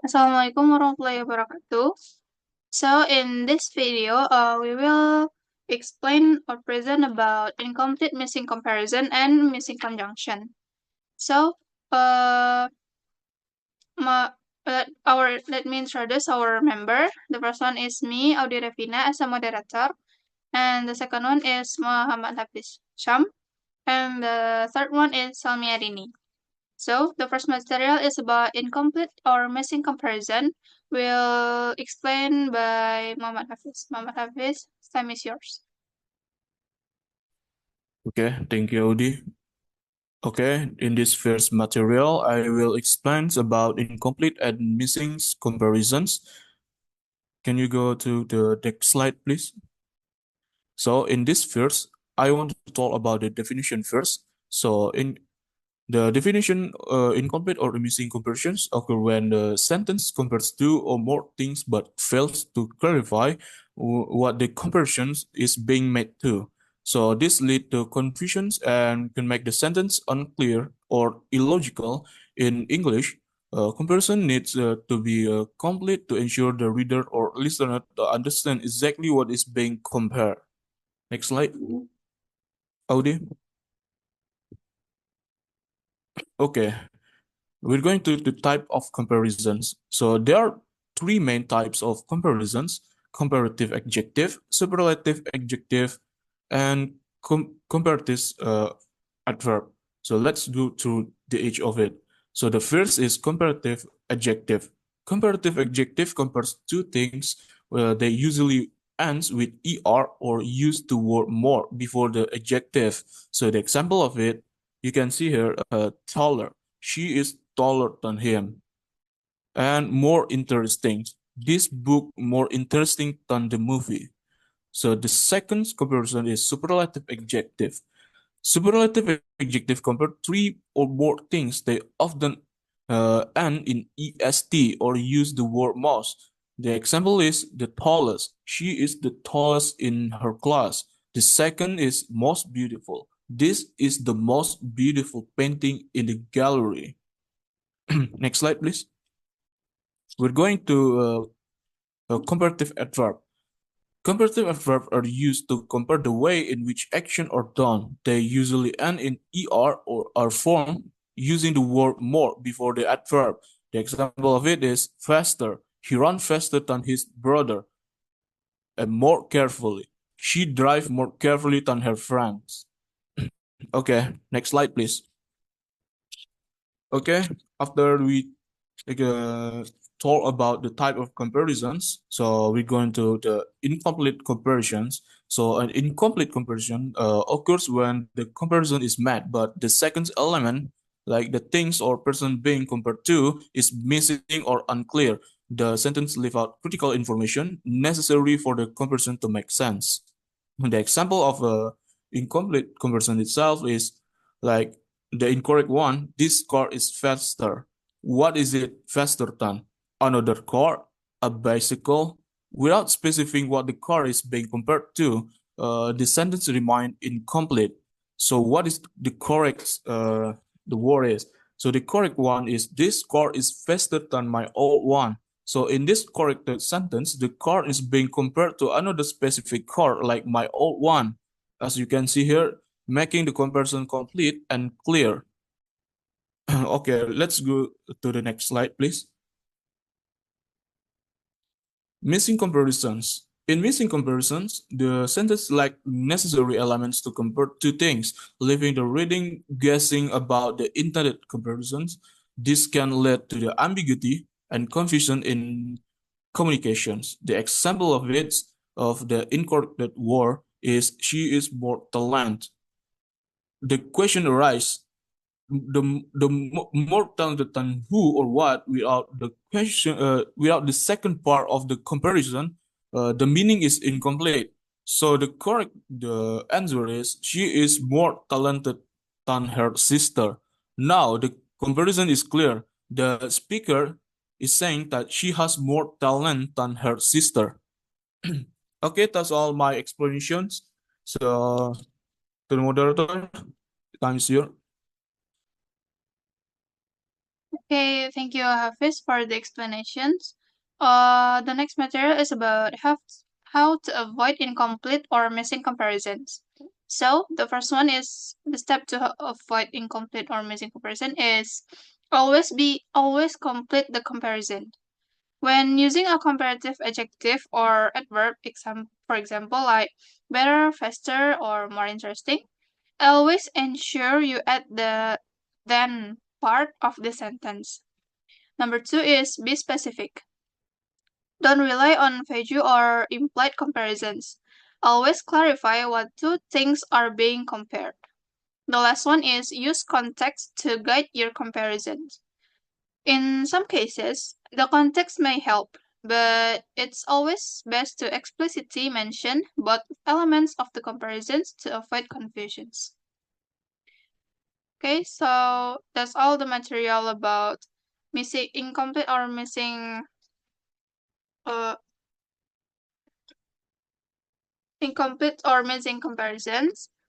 Assalamualaikum warahmatullahi wabarakatuh. So in this video, we will explain or present about incomplete missing comparison and missing conjunction. So let me introduce our member. The first one is me, Audi Revina, as a moderator, and the second one is Muhammad Hafiz Sham, and the third one is Salmi Arini. So the first material is about incomplete or missing comparison. Will explain by Muhammad Hafiz. Muhammad Hafiz, time is yours. Okay, thank you, Audi. Okay, in this first material, I will explain about incomplete and missing comparisons. Can you go to the next slide, please? So in this first, I want to talk about the definition first. So in the definition, incomplete or missing comparisons occur when the sentence compares two or more things but fails to clarify what the comparisons is being made to. So this lead to confusions and can make the sentence unclear or illogical. In English, comparison needs to be complete to ensure the reader or listener to understand exactly what is being compared. Next slide, Audi. Okay. We're going to the type of comparisons. So there are three main types of comparisons: comparative adjective, superlative adjective, and comparative adverb. So let's go through the each of it. So the first is comparative adjective. Comparative adjective compares two things. They usually ends with er or use the word more before the adjective. So the example of it, you can see here, taller. She is taller than him. And more interesting. This book more interesting than the movie. So the second comparison is superlative adjective. Superlative adjective compare three or more things. They often end in est or use the word most. The example is the tallest. She is the tallest in her class. The second is most beautiful. This is the most beautiful painting in the gallery. Next slide, please. We're going to comparative adverb. Comparative adverbs are used to compare the way in which action are done. They usually end in er or are formed using the word more before the adverb. The example of it is faster. He ran faster than his brother. And more carefully. She drive more carefully than her friends. Okay, next slide, please. Okay, after we like, talk about the type of comparisons, so we're going to the incomplete comparisons. So an incomplete comparison occurs when the comparison is met, but the second element, like the things or person being compared to, is missing or unclear. The sentence leave out critical information necessary for the comparison to make sense. The example of a incomplete comparison itself is like the incorrect one. This car is faster. What is it faster than? Another car, a bicycle. Without specifying what the car is being compared to, the sentence remains incomplete. So what is the correct the word is? So the correct one is this car is faster than my old one. So in this corrected sentence, the car is being compared to another specific car like my old one. As you can see here, making the comparison complete and clear. Okay, let's go to the next slide, please. Missing comparisons. In missing comparisons, the sentence lack necessary elements to compare two things, leaving the reading guessing about the intended comparisons. This can lead to the ambiguity and confusion in communications. The example of it of the incorrect word is she is more talented. The question arises, the more talented than who or what without the question without the second part of the comparison, the meaning is incomplete. So the answer is she is more talented than her sister. Now the comparison is clear. The speaker is saying that she has more talent than her sister. Okay, that's all my explanations. So the moderator, time is yours. Okay, thank you, Hafiz, for the explanations. The next material is about how to avoid incomplete or missing comparisons. So the first one is the step to avoid incomplete or missing comparison is always complete the comparison. When using a comparative adjective or adverb, for example, like better, faster, or more interesting, always ensure you add the then part of the sentence. Number two is be specific. Don't rely on vague or implied comparisons. Always clarify what two things are being compared. The last one is use context to guide your comparisons. In some cases, the context may help, but it's always best to explicitly mention both elements of the comparisons to avoid confusions. Okay, so that's all the material about missing incomplete or missing uh, incomplete or missing comparisons.